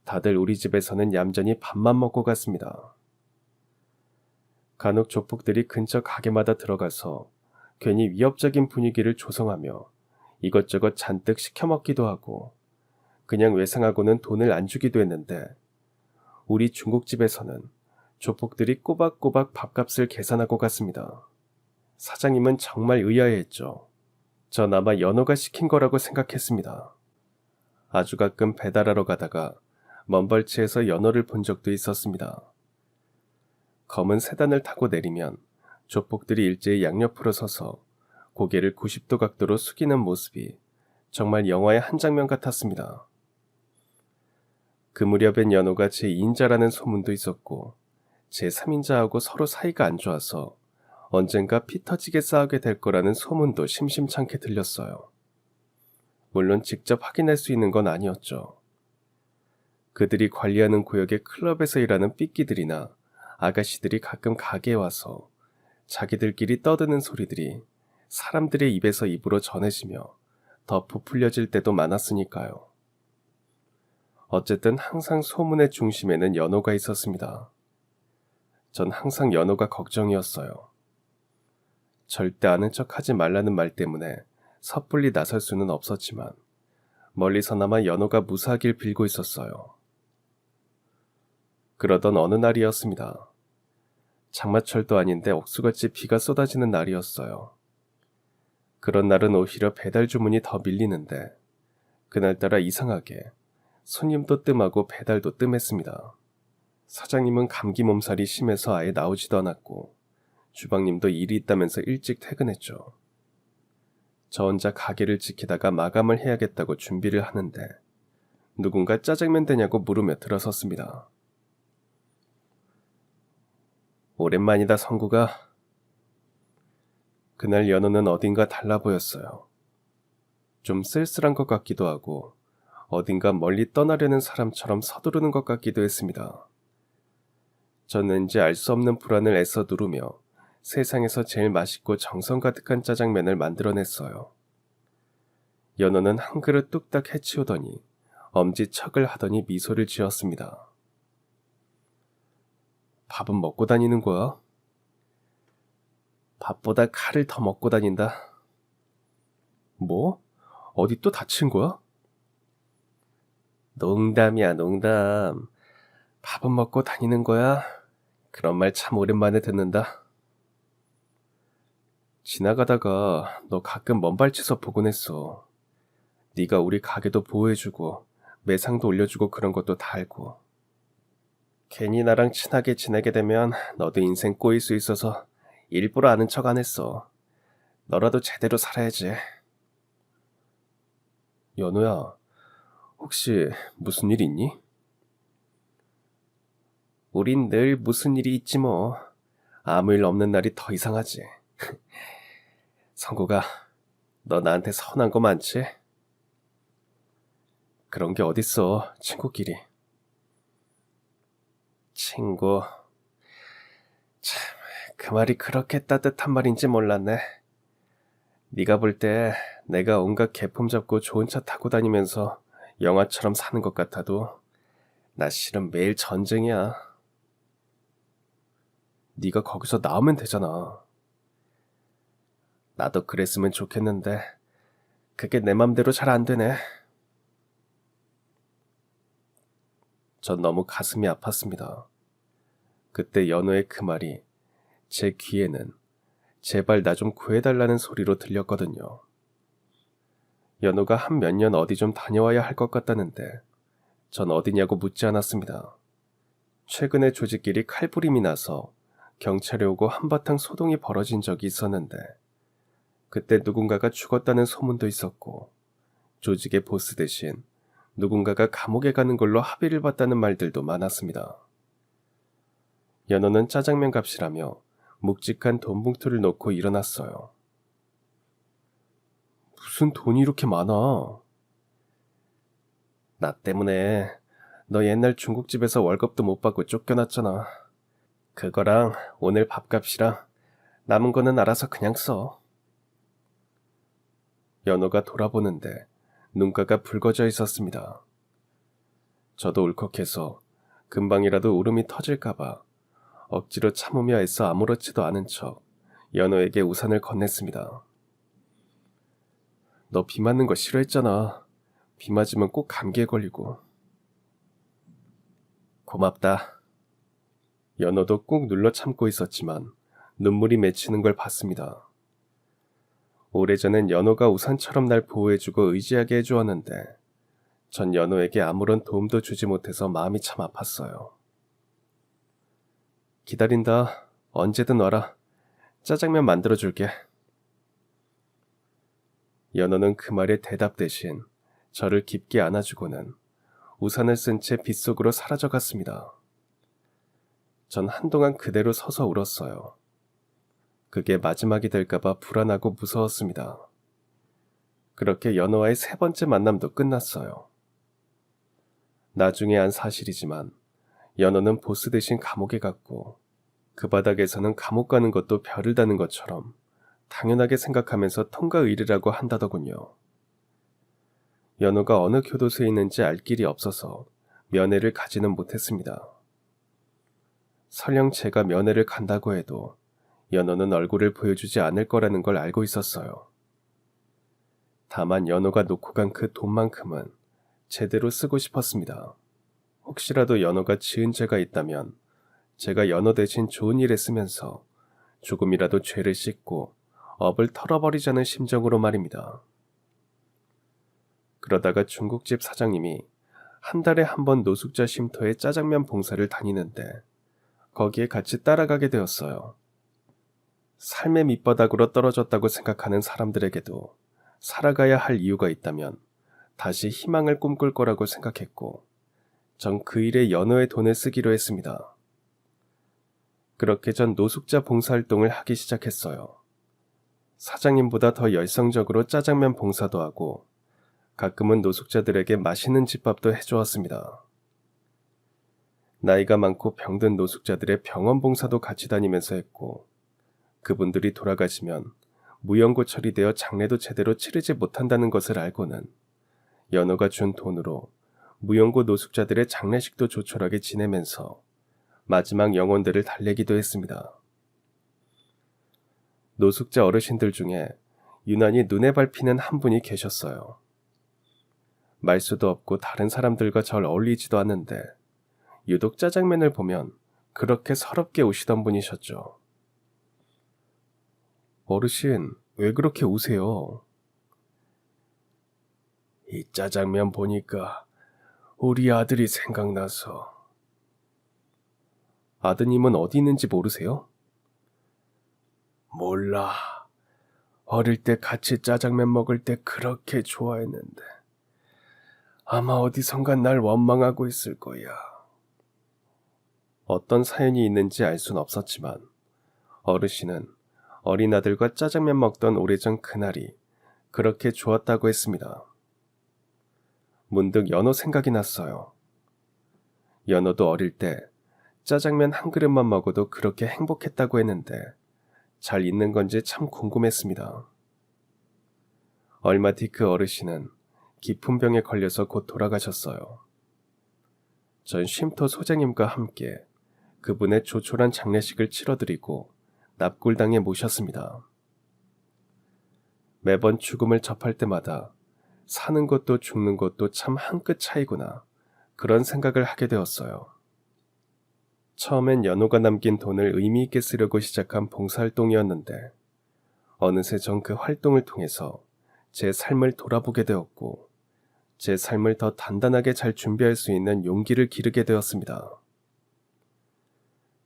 다들 우리 집에서는 얌전히 밥만 먹고 갔습니다. 간혹 조폭들이 근처 가게마다 들어가서 괜히 위협적인 분위기를 조성하며 이것저것 잔뜩 시켜먹기도 하고 그냥 외상하고는 돈을 안 주기도 했는데, 우리 중국집에서는 조폭들이 꼬박꼬박 밥값을 계산하고 갔습니다. 사장님은 정말 의아해했죠. 전 아마 연호가 시킨 거라고 생각했습니다. 아주 가끔 배달하러 가다가 먼벌치에서 연호를 본 적도 있었습니다. 검은 세단을 타고 내리면 조폭들이 일제히 양옆으로 서서 고개를 90도 각도로 숙이는 모습이 정말 영화의 한 장면 같았습니다. 그 무렵엔 연호가 제 2인자라는 소문도 있었고, 제 3인자하고 서로 사이가 안 좋아서 언젠가 피 터지게 싸우게 될 거라는 소문도 심심찮게 들렸어요. 물론 직접 확인할 수 있는 건 아니었죠. 그들이 관리하는 구역의 클럽에서 일하는 삐끼들이나 아가씨들이 가끔 가게에 와서 자기들끼리 떠드는 소리들이 사람들의 입에서 입으로 전해지며 더 부풀려질 때도 많았으니까요. 어쨌든 항상 소문의 중심에는 연호가 있었습니다. 전 항상 연호가 걱정이었어요. 절대 아는 척 하지 말라는 말 때문에 섣불리 나설 수는 없었지만 멀리서나마 연호가 무사하길 빌고 있었어요. 그러던 어느 날이었습니다. 장마철도 아닌데 억수같이 비가 쏟아지는 날이었어요. 그런 날은 오히려 배달 주문이 더 밀리는데, 그날따라 이상하게 손님도 뜸하고 배달도 뜸했습니다. 사장님은 감기 몸살이 심해서 아예 나오지도 않았고, 주방님도 일이 있다면서 일찍 퇴근했죠. 저 혼자 가게를 지키다가 마감을 해야겠다고 준비를 하는데 누군가 짜장면 되냐고 물으며 들어섰습니다. 오랜만이다, 성구가. 그날 연호는 어딘가 달라 보였어요. 좀 쓸쓸한 것 같기도 하고 어딘가 멀리 떠나려는 사람처럼 서두르는 것 같기도 했습니다. 전 왠지 알 수 없는 불안을 애써 누르며 세상에서 제일 맛있고 정성 가득한 짜장면을 만들어냈어요. 연호는 한 그릇 뚝딱 해치우더니 엄지척을 하더니 미소를 지었습니다. 밥은 먹고 다니는 거야? 밥보다 칼을 더 먹고 다닌다. 뭐? 어디 또 다친 거야? 농담이야, 농담. 밥은 먹고 다니는 거야? 그런 말 참 오랜만에 듣는다. 지나가다가 너 가끔 먼발치서 보곤 했어. 네가 우리 가게도 보호해주고 매상도 올려주고 그런 것도 다 알고. 괜히 나랑 친하게 지내게 되면 너도 인생 꼬일 수 있어서 일부러 아는 척 안 했어. 너라도 제대로 살아야지. 연호야, 혹시 무슨 일 있니? 우린 늘 무슨 일이 있지 뭐. 아무 일 없는 날이 더 이상하지. 성구가, 너 나한테 서운한 거 많지? 그런 게 어딨어, 친구끼리. 친구. 참, 그 말이 그렇게 따뜻한 말인지 몰랐네. 네가 볼 때 내가 온갖 개품 잡고 좋은 차 타고 다니면서 영화처럼 사는 것 같아도 나 실은 매일 전쟁이야. 네가 거기서 나오면 되잖아. 나도 그랬으면 좋겠는데 그게 내 맘대로 잘 안 되네. 전 너무 가슴이 아팠습니다. 그때 연호의 그 말이 제 귀에는 제발 나 좀 구해달라는 소리로 들렸거든요. 연호가 한 몇 년 어디 좀 다녀와야 할 것 같다는데 전 어디냐고 묻지 않았습니다. 최근에 조직끼리 칼부림이 나서 경찰이 오고 한바탕 소동이 벌어진 적이 있었는데 그때 누군가가 죽었다는 소문도 있었고 조직의 보스 대신 누군가가 감옥에 가는 걸로 합의를 봤다는 말들도 많았습니다. 연호는 짜장면 값이라며 묵직한 돈 봉투를 놓고 일어났어요. 무슨 돈이 이렇게 많아? 나 때문에 너 옛날 중국집에서 월급도 못 받고 쫓겨났잖아. 그거랑 오늘 밥값이랑 남은 거는 알아서 그냥 써. 연호가 돌아보는데 눈가가 붉어져 있었습니다. 저도 울컥해서 금방이라도 울음이 터질까봐 억지로 참으며 애써 아무렇지도 않은 척 연호에게 우산을 건넸습니다. 너 비 맞는 거 싫어했잖아. 비 맞으면 꼭 감기에 걸리고. 고맙다. 연호도 꾹 눌러 참고 있었지만 눈물이 맺히는 걸 봤습니다. 오래전엔 연호가 우산처럼 날 보호해주고 의지하게 해주었는데 전 연호에게 아무런 도움도 주지 못해서 마음이 참 아팠어요. 기다린다. 언제든 와라. 짜장면 만들어줄게. 연호는 그 말에 대답 대신 저를 깊게 안아주고는 우산을 쓴 채 빗속으로 사라져갔습니다. 전 한동안 그대로 서서 울었어요. 그게 마지막이 될까봐 불안하고 무서웠습니다. 그렇게 연호와의 3번째 만남도 끝났어요. 나중에 안 사실이지만 연호는 보스 대신 감옥에 갔고 그 바닥에서는 감옥 가는 것도 별을 다는 것처럼 당연하게 생각하면서 통과 의례라고 한다더군요. 연호가 어느 교도소에 있는지 알 길이 없어서 면회를 가지는 못했습니다. 설령 제가 면회를 간다고 해도 연호는 얼굴을 보여주지 않을 거라는 걸 알고 있었어요. 다만 연호가 놓고 간 그 돈만큼은 제대로 쓰고 싶었습니다. 혹시라도 연호가 지은 죄가 있다면 제가 연호 대신 좋은 일에 쓰면서 조금이라도 죄를 씻고 업을 털어버리자는 심정으로 말입니다. 그러다가 중국집 사장님이 한 달에 한 번 노숙자 쉼터에 짜장면 봉사를 다니는데 거기에 같이 따라가게 되었어요. 삶의 밑바닥으로 떨어졌다고 생각하는 사람들에게도 살아가야 할 이유가 있다면 다시 희망을 꿈꿀 거라고 생각했고 전 그 일에 연호의 돈을 쓰기로 했습니다. 그렇게 전 노숙자 봉사활동을 하기 시작했어요. 사장님보다 더 열성적으로 짜장면 봉사도 하고 가끔은 노숙자들에게 맛있는 집밥도 해주었습니다. 나이가 많고 병든 노숙자들의 병원 봉사도 같이 다니면서 했고 그분들이 돌아가시면 무연고 처리되어 장례도 제대로 치르지 못한다는 것을 알고는 연호가 준 돈으로 무연고 노숙자들의 장례식도 조촐하게 지내면서 마지막 영혼들을 달래기도 했습니다. 노숙자 어르신들 중에 유난히 눈에 밟히는 한 분이 계셨어요. 말수도 없고 다른 사람들과 잘 어울리지도 않는데 유독 짜장면을 보면 그렇게 서럽게 우시던 분이셨죠. 어르신, 왜 그렇게 우세요? 이 짜장면 보니까 우리 아들이 생각나서. 아드님은 어디 있는지 모르세요? 몰라. 어릴 때 같이 짜장면 먹을 때 그렇게 좋아했는데 아마 어디선가 날 원망하고 있을 거야. 어떤 사연이 있는지 알 순 없었지만 어르신은 어린 아들과 짜장면 먹던 오래전 그날이 그렇게 좋았다고 했습니다. 문득 연호 생각이 났어요. 연호도 어릴 때 짜장면 한 그릇만 먹어도 그렇게 행복했다고 했는데 잘 있는 건지 참 궁금했습니다. 얼마 뒤 그 어르신은 깊은 병에 걸려서 곧 돌아가셨어요. 전 쉼터 소장님과 함께 그분의 조촐한 장례식을 치러드리고 납골당에 모셨습니다. 매번 죽음을 접할 때마다 사는 것도 죽는 것도 참 한 끗 차이구나 그런 생각을 하게 되었어요. 처음엔 연호가 남긴 돈을 의미 있게 쓰려고 시작한 봉사활동이었는데 어느새 전 그 활동을 통해서 제 삶을 돌아보게 되었고 제 삶을 더 단단하게 잘 준비할 수 있는 용기를 기르게 되었습니다.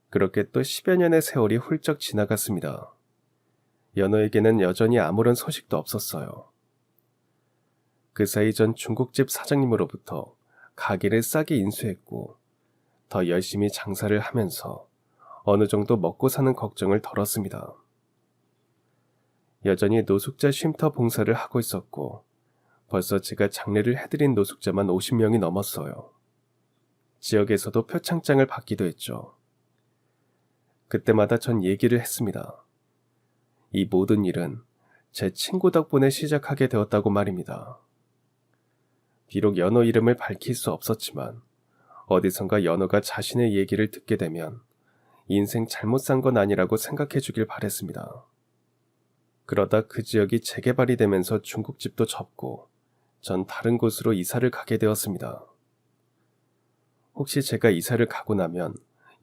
그렇게 또 10여 년의 세월이 훌쩍 지나갔습니다. 연호에게는 여전히 아무런 소식도 없었어요. 그 사이 전 중국집 사장님으로부터 가게를 싸게 인수했고 더 열심히 장사를 하면서 어느 정도 먹고 사는 걱정을 덜었습니다. 여전히 노숙자 쉼터 봉사를 하고 있었고 벌써 제가 장례를 해드린 노숙자만 50명이 넘었어요. 지역에서도 표창장을 받기도 했죠. 그때마다 전 얘기를 했습니다. 이 모든 일은 제 친구 덕분에 시작하게 되었다고 말입니다. 비록 연호 이름을 밝힐 수 없었지만 어디선가 연호가 자신의 얘기를 듣게 되면 인생 잘못 산 건 아니라고 생각해 주길 바랬습니다. 그러다 그 지역이 재개발이 되면서 중국집도 접고 전 다른 곳으로 이사를 가게 되었습니다. 혹시 제가 이사를 가고 나면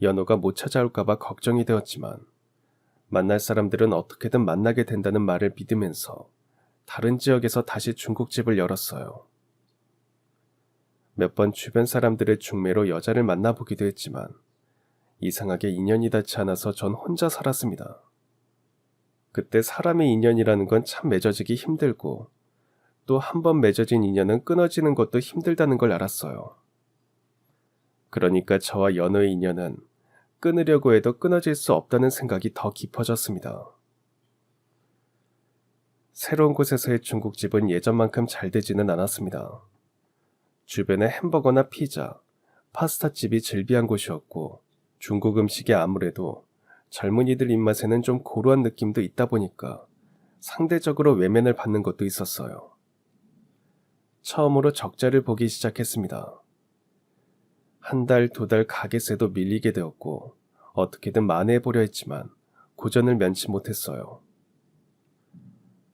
연호가 못 찾아올까봐 걱정이 되었지만 만날 사람들은 어떻게든 만나게 된다는 말을 믿으면서 다른 지역에서 다시 중국집을 열었어요. 몇 번 주변 사람들의 중매로 여자를 만나보기도 했지만 이상하게 인연이 닿지 않아서 전 혼자 살았습니다. 그때 사람의 인연이라는 건 참 맺어지기 힘들고 또 한 번 맺어진 인연은 끊어지는 것도 힘들다는 걸 알았어요. 그러니까 저와 연호의 인연은 끊으려고 해도 끊어질 수 없다는 생각이 더 깊어졌습니다. 새로운 곳에서의 중국집은 예전만큼 잘 되지는 않았습니다. 주변에 햄버거나 피자, 파스타집이 즐비한 곳이었고 중국 음식이 아무래도 젊은이들 입맛에는 좀 고루한 느낌도 있다 보니까 상대적으로 외면을 받는 것도 있었어요. 처음으로 적자를 보기 시작했습니다. 한 달, 두 달 가게세도 밀리게 되었고 어떻게든 만회해보려 했지만 고전을 면치 못했어요.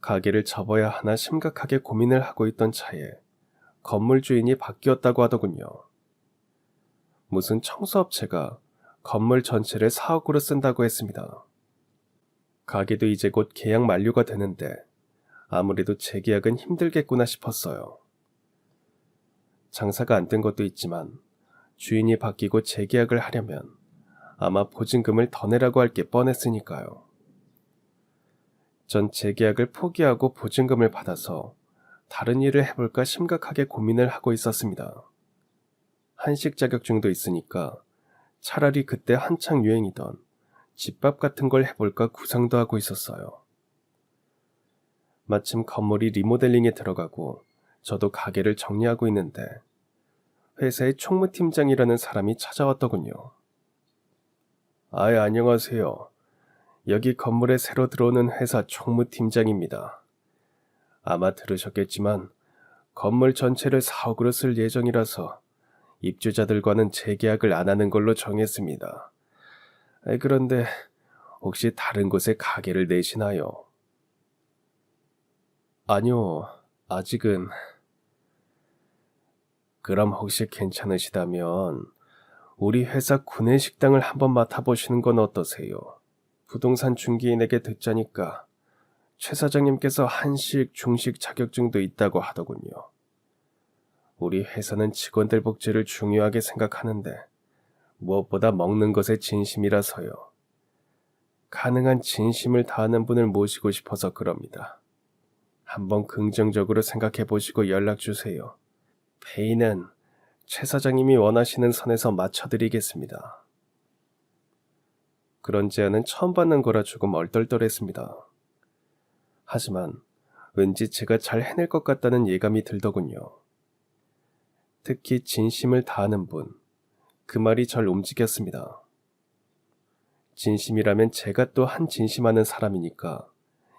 가게를 접어야 하나 심각하게 고민을 하고 있던 차에 건물 주인이 바뀌었다고 하더군요. 무슨 청소업체가 건물 전체를 4억으로 쓴다고 했습니다. 가게도 이제 곧 계약 만료가 되는데 아무래도 재계약은 힘들겠구나 싶었어요. 장사가 안 된 것도 있지만 주인이 바뀌고 재계약을 하려면 아마 보증금을 더 내라고 할 게 뻔했으니까요. 전 재계약을 포기하고 보증금을 받아서 다른 일을 해볼까 심각하게 고민을 하고 있었습니다. 한식 자격증도 있으니까 차라리 그때 한창 유행이던 집밥 같은 걸 해볼까 구상도 하고 있었어요. 마침 건물이 리모델링에 들어가고 저도 가게를 정리하고 있는데 회사의 총무팀장이라는 사람이 찾아왔더군요. 안녕하세요. 여기 건물에 새로 들어오는 회사 총무팀장입니다. 아마 들으셨겠지만 건물 전체를 4억으로 쓸 예정이라서 입주자들과는 재계약을 안 하는 걸로 정했습니다. 그런데 혹시 다른 곳에 가게를 내시나요? 아니요, 아직은. 그럼 혹시 괜찮으시다면 우리 회사 구내식당을 한번 맡아보시는 건 어떠세요? 부동산 중개인에게 듣자니까 최 사장님께서 한식, 중식 자격증도 있다고 하더군요. 우리 회사는 직원들 복지를 중요하게 생각하는데 무엇보다 먹는 것에 진심이라서요. 가능한 진심을 다하는 분을 모시고 싶어서 그럽니다. 한번 긍정적으로 생각해 보시고 연락 주세요. 페이는 최 사장님이 원하시는 선에서 맞춰드리겠습니다. 그런 제안은 처음 받는 거라 조금 얼떨떨했습니다. 하지만 왠지 제가 잘 해낼 것 같다는 예감이 들더군요. 특히 진심을 다하는 분, 그 말이 절 움직였습니다. 진심이라면 제가 또 한 진심하는 사람이니까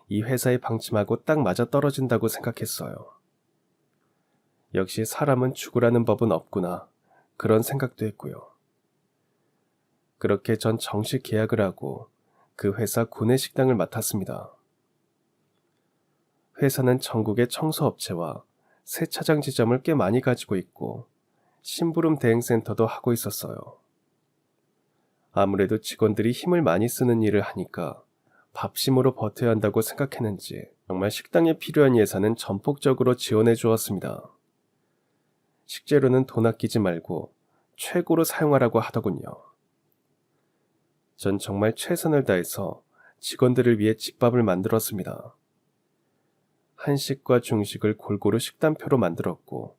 이 회사의 방침하고 딱 맞아떨어진다고 생각했어요. 역시 사람은 죽으라는 법은 없구나, 그런 생각도 했고요. 그렇게 전 정식 계약을 하고 그 회사 구내식당을 맡았습니다. 회사는 전국의 청소업체와 세차장 지점을 꽤 많이 가지고 있고 심부름 대행센터도 하고 있었어요. 아무래도 직원들이 힘을 많이 쓰는 일을 하니까 밥심으로 버텨야 한다고 생각했는지 정말 식당에 필요한 예산은 전폭적으로 지원해 주었습니다. 식재료는 돈 아끼지 말고 최고로 사용하라고 하더군요. 전 정말 최선을 다해서 직원들을 위해 집밥을 만들었습니다. 한식과 중식을 골고루 식단표로 만들었고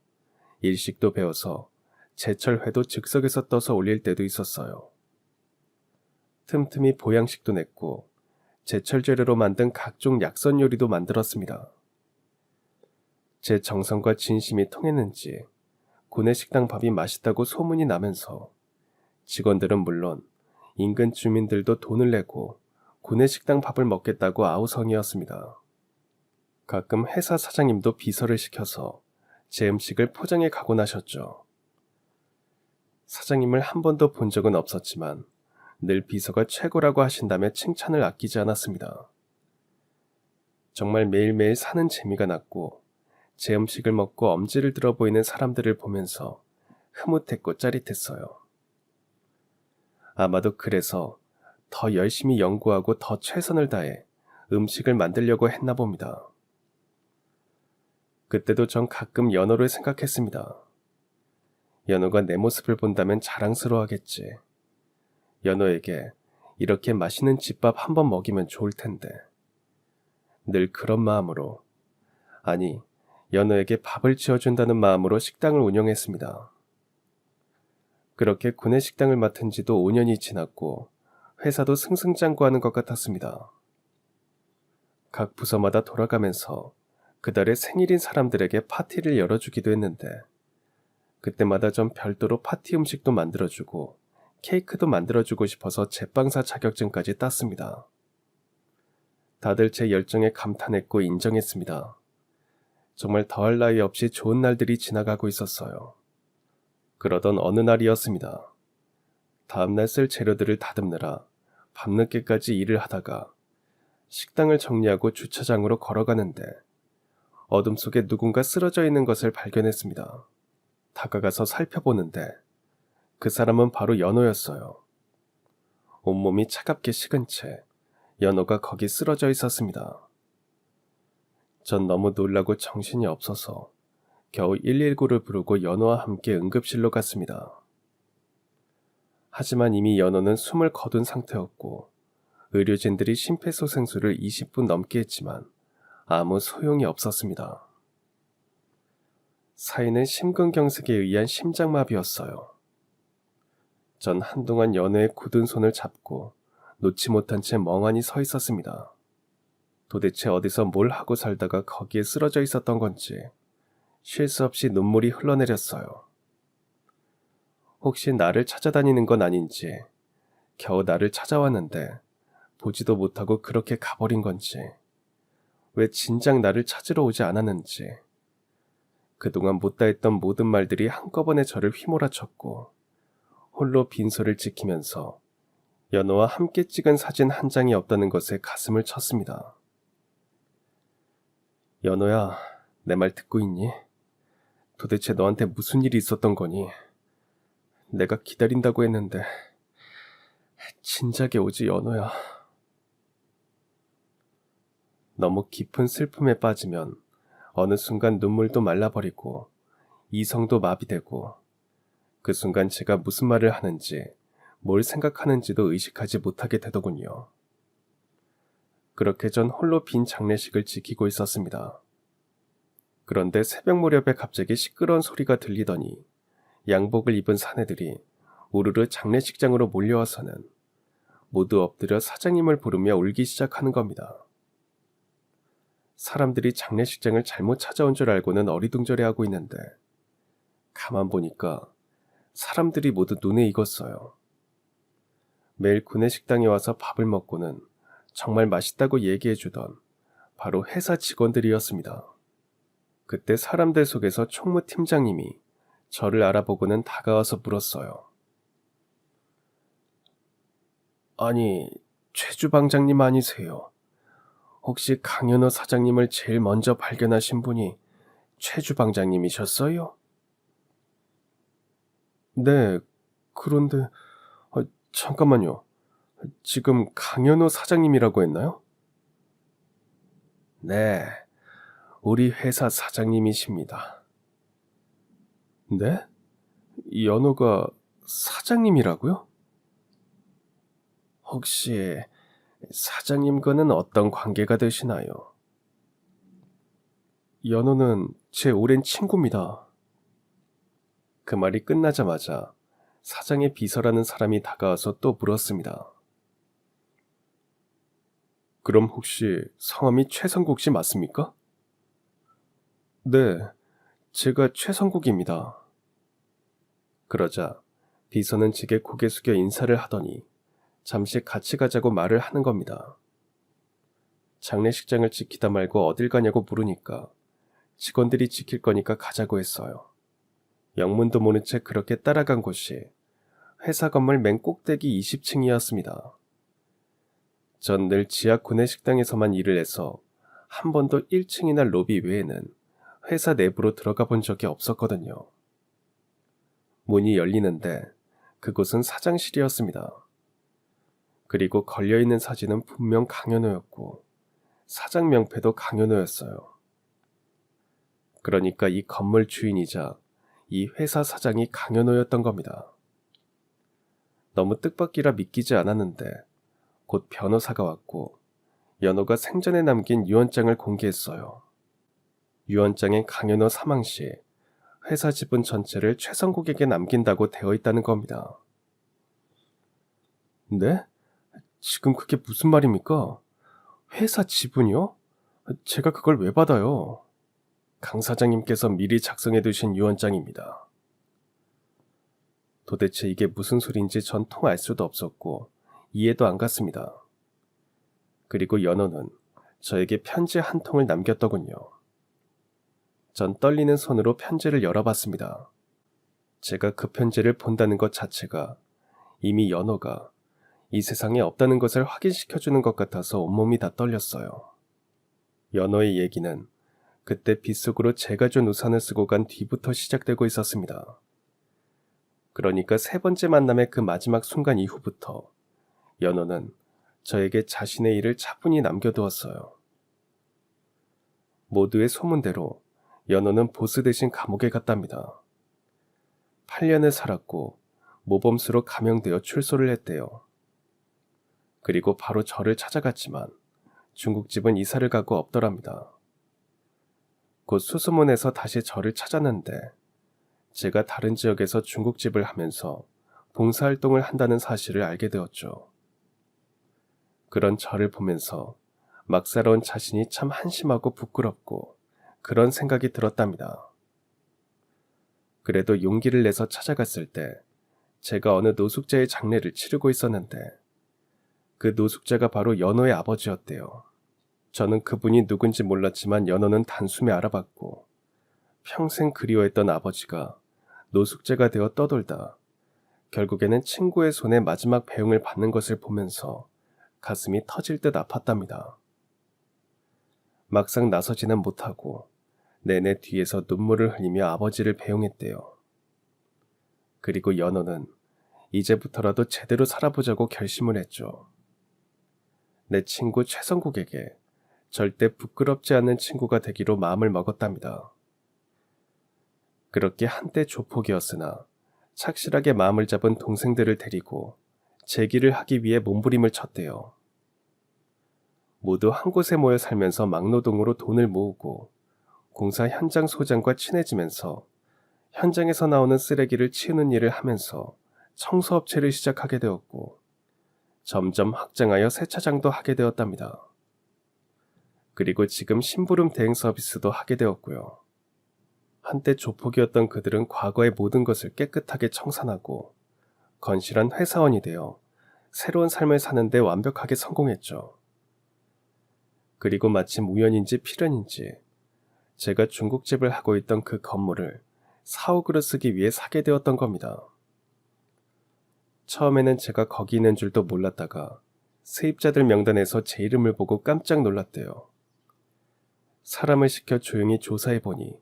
일식도 배워서 제철회도 즉석에서 떠서 올릴 때도 있었어요. 틈틈이 보양식도 냈고 제철 재료로 만든 각종 약선 요리도 만들었습니다. 제 정성과 진심이 통했는지 구내식당 밥이 맛있다고 소문이 나면서 직원들은 물론 인근 주민들도 돈을 내고 구내식당 밥을 먹겠다고 아우성이었습니다. 가끔 회사 사장님도 비서를 시켜서 제 음식을 포장해 가곤 하셨죠. 사장님을 한 번도 본 적은 없었지만 늘 비서가 최고라고 하신다며 칭찬을 아끼지 않았습니다. 정말 매일매일 사는 재미가 났고 제 음식을 먹고 엄지를 들어 보이는 사람들을 보면서 흐뭇했고 짜릿했어요. 아마도 그래서 더 열심히 연구하고 더 최선을 다해 음식을 만들려고 했나 봅니다. 그때도 전 가끔 연호를 생각했습니다. 연호가 내 모습을 본다면 자랑스러워하겠지. 연호에게 이렇게 맛있는 집밥 한번 먹이면 좋을 텐데. 늘 그런 마음으로, 아니, 연호에게 밥을 지어준다는 마음으로 식당을 운영했습니다. 그렇게 구내식당을 맡은 지도 5년이 지났고 회사도 승승장구하는 것 같았습니다. 각 부서마다 돌아가면서 그달의 생일인 사람들에게 파티를 열어주기도 했는데 그때마다 전 별도로 파티 음식도 만들어주고 케이크도 만들어주고 싶어서 제빵사 자격증까지 땄습니다. 다들 제 열정에 감탄했고 인정했습니다. 정말 더할 나위 없이 좋은 날들이 지나가고 있었어요. 그러던 어느 날이었습니다. 다음날 쓸 재료들을 다듬느라 밤늦게까지 일을 하다가 식당을 정리하고 주차장으로 걸어가는데 어둠 속에 누군가 쓰러져 있는 것을 발견했습니다. 다가가서 살펴보는데 그 사람은 바로 연호였어요. 온몸이 차갑게 식은 채 연호가 거기 쓰러져 있었습니다. 전 너무 놀라고 정신이 없어서 겨우 119를 부르고 연호와 함께 응급실로 갔습니다. 하지만 이미 연호는 숨을 거둔 상태였고 의료진들이 심폐소생술을 20분 넘게 했지만 아무 소용이 없었습니다. 사인은 심근경색에 의한 심장마비였어요. 전 한동안 연호의 굳은 손을 잡고 놓지 못한 채 멍하니 서 있었습니다. 도대체 어디서 뭘 하고 살다가 거기에 쓰러져 있었던 건지 쉴 수 없이 눈물이 흘러내렸어요. 혹시 나를 찾아다니는 건 아닌지, 겨우 나를 찾아왔는데 보지도 못하고 그렇게 가버린 건지, 왜 진작 나를 찾으러 오지 않았는지, 그동안 못다 했던 모든 말들이 한꺼번에 저를 휘몰아쳤고 홀로 빈소를 지키면서 연호와 함께 찍은 사진 한 장이 없다는 것에 가슴을 쳤습니다. 연호야, 내 말 듣고 있니? 도대체 너한테 무슨 일이 있었던 거니? 내가 기다린다고 했는데 진작에 오지 연호야. 너무 깊은 슬픔에 빠지면 어느 순간 눈물도 말라버리고 이성도 마비되고 그 순간 제가 무슨 말을 하는지 뭘 생각하는지도 의식하지 못하게 되더군요. 그렇게 전 홀로 빈 장례식을 지키고 있었습니다. 그런데 새벽 무렵에 갑자기 시끄러운 소리가 들리더니 양복을 입은 사내들이 우르르 장례식장으로 몰려와서는 모두 엎드려 사장님을 부르며 울기 시작하는 겁니다. 사람들이 장례식장을 잘못 찾아온 줄 알고는 어리둥절해하고 있는데 가만 보니까 사람들이 모두 눈에 익었어요. 매일 구내식당에 와서 밥을 먹고는 정말 맛있다고 얘기해주던 바로 회사 직원들이었습니다. 그때 사람들 속에서 총무 팀장님이 저를 알아보고는 다가와서 물었어요. 아니, 최 주방장님 아니세요? 혹시 강연호 사장님을 제일 먼저 발견하신 분이 최 주방장님이셨어요? 네, 그런데, 잠깐만요. 지금 강현우 사장님이라고 했나요? 네, 우리 회사 사장님이십니다. 네? 연호가 사장님이라고요? 혹시 사장님과는 어떤 관계가 되시나요? 연호는 제 오랜 친구입니다. 그 말이 끝나자마자 사장의 비서라는 사람이 다가와서 또 물었습니다. 그럼 혹시 성함이 최성국 씨 맞습니까? 네, 제가 최성국입니다. 그러자 비서는 제게 고개 숙여 인사를 하더니 잠시 같이 가자고 말을 하는 겁니다. 장례식장을 지키다 말고 어딜 가냐고 물으니까 직원들이 지킬 거니까 가자고 했어요. 영문도 모른 채 그렇게 따라간 곳이 회사 건물 맨 꼭대기 20층이었습니다. 전 늘 지하 구내식당에서만 일을 해서 한 번도 1층이나 로비 외에는 회사 내부로 들어가 본 적이 없었거든요. 문이 열리는데 그곳은 사장실이었습니다. 그리고 걸려있는 사진은 분명 강현우였고 사장 명패도 강현우였어요. 그러니까 이 건물 주인이자 이 회사 사장이 강현우였던 겁니다. 너무 뜻밖이라 믿기지 않았는데 곧 변호사가 왔고 연호가 생전에 남긴 유언장을 공개했어요. 유언장엔 강현우 사망 시 회사 지분 전체를 최성국에게 남긴다고 되어 있다는 겁니다. 네? 지금 그게 무슨 말입니까? 회사 지분이요? 제가 그걸 왜 받아요? 강 사장님께서 미리 작성해 두신 유언장입니다. 도대체 이게 무슨 소리인지 전 통 알 수도 없었고 이해도 안 갔습니다. 그리고 연호는 저에게 편지 한 통을 남겼더군요. 전 떨리는 손으로 편지를 열어봤습니다. 제가 그 편지를 본다는 것 자체가 이미 연호가 이 세상에 없다는 것을 확인시켜주는 것 같아서 온몸이 다 떨렸어요. 연호의 얘기는 그때 빗속으로 제가 준 우산을 쓰고 간 뒤부터 시작되고 있었습니다. 그러니까 세 번째 만남의 그 마지막 순간 이후부터 연호는 저에게 자신의 일을 차분히 남겨두었어요. 모두의 소문대로 연호는 보스 대신 감옥에 갔답니다. 8년을 살았고 모범수로 감형되어 출소를 했대요. 그리고 바로 저를 찾아갔지만 중국집은 이사를 가고 없더랍니다. 곧 수소문에서 다시 저를 찾았는데 제가 다른 지역에서 중국집을 하면서 봉사활동을 한다는 사실을 알게 되었죠. 그런 저를 보면서 막 살아온 자신이 참 한심하고 부끄럽고 그런 생각이 들었답니다. 그래도 용기를 내서 찾아갔을 때 제가 어느 노숙자의 장례를 치르고 있었는데 그 노숙자가 바로 연호의 아버지였대요. 저는 그분이 누군지 몰랐지만 연호는 단숨에 알아봤고 평생 그리워했던 아버지가 노숙자가 되어 떠돌다 결국에는 친구의 손에 마지막 배웅을 받는 것을 보면서 가슴이 터질 듯 아팠답니다. 막상 나서지는 못하고 내내 뒤에서 눈물을 흘리며 아버지를 배웅했대요. 그리고 연호는 이제부터라도 제대로 살아보자고 결심을 했죠. 내 친구 최성국에게 절대 부끄럽지 않은 친구가 되기로 마음을 먹었답니다. 그렇게 한때 조폭이었으나 착실하게 마음을 잡은 동생들을 데리고 재기를 하기 위해 몸부림을 쳤대요. 모두 한 곳에 모여 살면서 막노동으로 돈을 모으고 공사 현장 소장과 친해지면서 현장에서 나오는 쓰레기를 치우는 일을 하면서 청소업체를 시작하게 되었고 점점 확장하여 세차장도 하게 되었답니다. 그리고 지금 심부름 대행 서비스도 하게 되었고요. 한때 조폭이었던 그들은 과거의 모든 것을 깨끗하게 청산하고 건실한 회사원이 되어 새로운 삶을 사는데 완벽하게 성공했죠. 그리고 마침 우연인지 필연인지 제가 중국집을 하고 있던 그 건물을 사옥으로 쓰기 위해 사게 되었던 겁니다. 처음에는 제가 거기 있는 줄도 몰랐다가 세입자들 명단에서 제 이름을 보고 깜짝 놀랐대요. 사람을 시켜 조용히 조사해보니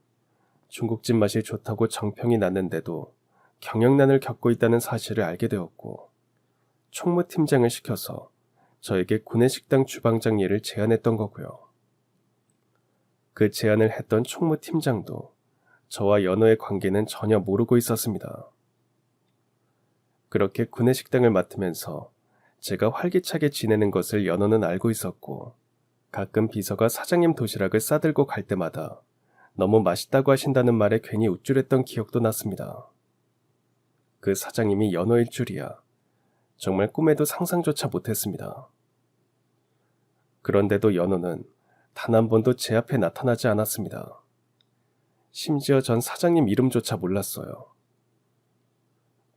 중국집 맛이 좋다고 정평이 났는데도 경영난을 겪고 있다는 사실을 알게 되었고 총무팀장을 시켜서 저에게 구내식당 주방장 일을 제안했던 거고요. 그 제안을 했던 총무팀장도 저와 연호의 관계는 전혀 모르고 있었습니다. 그렇게 구내식당을 맡으면서 제가 활기차게 지내는 것을 연호는 알고 있었고 가끔 비서가 사장님 도시락을 싸들고 갈 때마다 너무 맛있다고 하신다는 말에 괜히 우쭐했던 기억도 났습니다. 그 사장님이 연호일 줄이야 정말 꿈에도 상상조차 못했습니다. 그런데도 연호는 단 한 번도 제 앞에 나타나지 않았습니다. 심지어 전 사장님 이름조차 몰랐어요.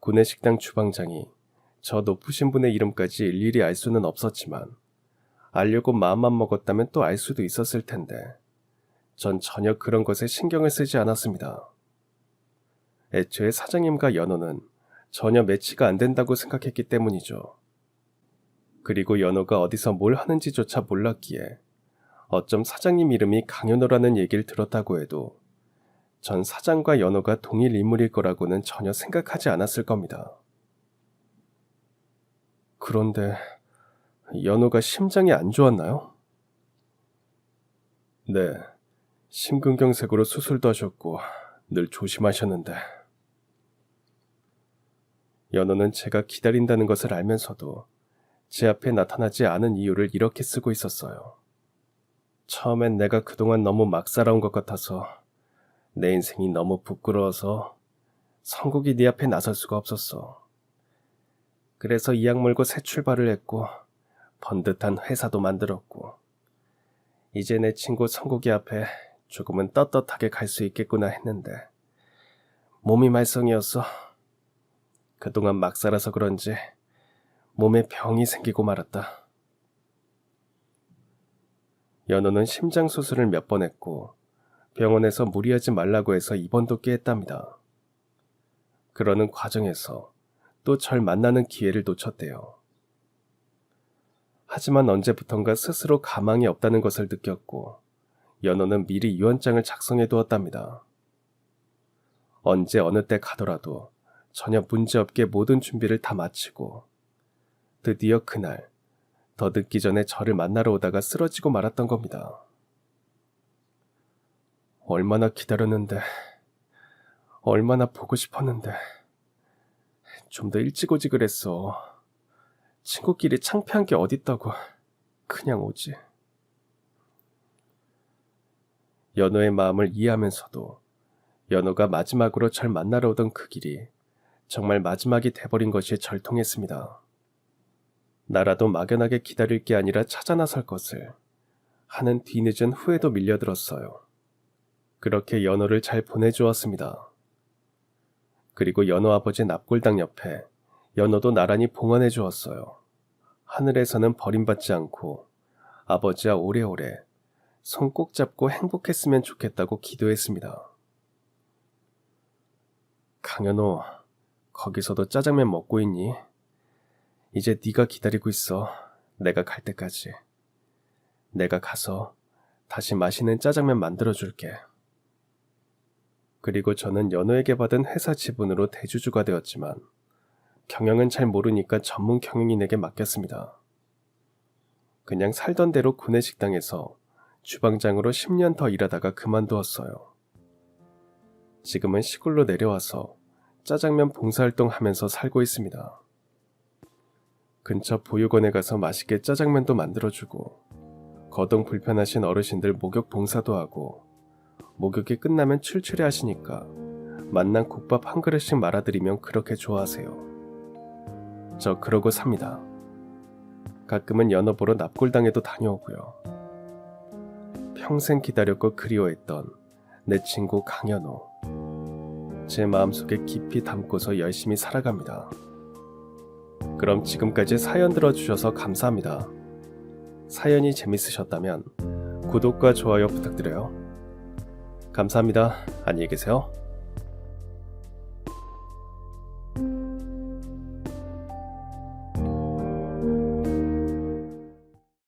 구내식당 주방장이 저 높으신 분의 이름까지 일일이 알 수는 없었지만 알려고 마음만 먹었다면 또 알 수도 있었을 텐데 전 전혀 그런 것에 신경을 쓰지 않았습니다. 애초에 사장님과 연호는 전혀 매치가 안 된다고 생각했기 때문이죠. 그리고 연호가 어디서 뭘 하는지조차 몰랐기에 어쩜 사장님 이름이 강연호라는 얘기를 들었다고 해도 전 사장과 연호가 동일 인물일 거라고는 전혀 생각하지 않았을 겁니다. 그런데 연호가 심장이 안 좋았나요? 네, 심근경색으로 수술도 하셨고 늘 조심하셨는데. 연호는 제가 기다린다는 것을 알면서도 제 앞에 나타나지 않은 이유를 이렇게 쓰고 있었어요. 처음엔 내가 그동안 너무 막 살아온 것 같아서 내 인생이 너무 부끄러워서 성국이 네 앞에 나설 수가 없었어. 그래서 이악 물고 새 출발을 했고 번듯한 회사도 만들었고 이제 내 친구 성국이 앞에 조금은 떳떳하게 갈 수 있겠구나 했는데 몸이 말썽이었어. 그동안 막 살아서 그런지 몸에 병이 생기고 말았다. 연호는 심장 수술을 몇 번 했고 병원에서 무리하지 말라고 해서 입원도 꽤 했답니다. 그러는 과정에서 또 절 만나는 기회를 놓쳤대요. 하지만 언제부턴가 스스로 가망이 없다는 것을 느꼈고 연호는 미리 유언장을 작성해 두었답니다. 언제 어느 때 가더라도 전혀 문제없게 모든 준비를 다 마치고 드디어 그날 더 늦기 전에 저를 만나러 오다가 쓰러지고 말았던 겁니다. 얼마나 기다렸는데, 얼마나 보고 싶었는데 좀 더 일찍 오지 그랬어. 친구끼리 창피한 게 어딨다고 그냥 오지. 연호의 마음을 이해하면서도 연호가 마지막으로 절 만나러 오던 그 길이 정말 마지막이 돼버린 것이 절통했습니다. 나라도 막연하게 기다릴 게 아니라 찾아 나설 것을 하는 뒤늦은 후회도 밀려들었어요. 그렇게 연호를 잘 보내주었습니다. 그리고 연호 아버지 납골당 옆에 연호도 나란히 봉헌해 주었어요. 하늘에서는 버림받지 않고 아버지와 오래오래 손 꼭 잡고 행복했으면 좋겠다고 기도했습니다. 강연호, 거기서도 짜장면 먹고 있니? 이제 네가 기다리고 있어. 내가 갈 때까지. 내가 가서 다시 맛있는 짜장면 만들어줄게. 그리고 저는 연호에게 받은 회사 지분으로 대주주가 되었지만 경영은 잘 모르니까 전문 경영인에게 맡겼습니다. 그냥 살던 대로 구내식당에서 주방장으로 10년 더 일하다가 그만두었어요. 지금은 시골로 내려와서 짜장면 봉사활동 하면서 살고 있습니다. 근처 보육원에 가서 맛있게 짜장면도 만들어주고 거동 불편하신 어르신들 목욕 봉사도 하고 목욕이 끝나면 출출해 하시니까 맛난 국밥 한 그릇씩 말아드리면 그렇게 좋아하세요. 저 그러고 삽니다. 가끔은 연어 보러 납골당에도 다녀오고요. 평생 기다렸고 그리워했던 내 친구 강연호. 제 마음속에 깊이 담고서 열심히 살아갑니다. 그럼 지금까지 사연 들어주셔서 감사합니다. 사연이 재밌으셨다면 구독과 좋아요 부탁드려요. 감사합니다. 안녕히 계세요.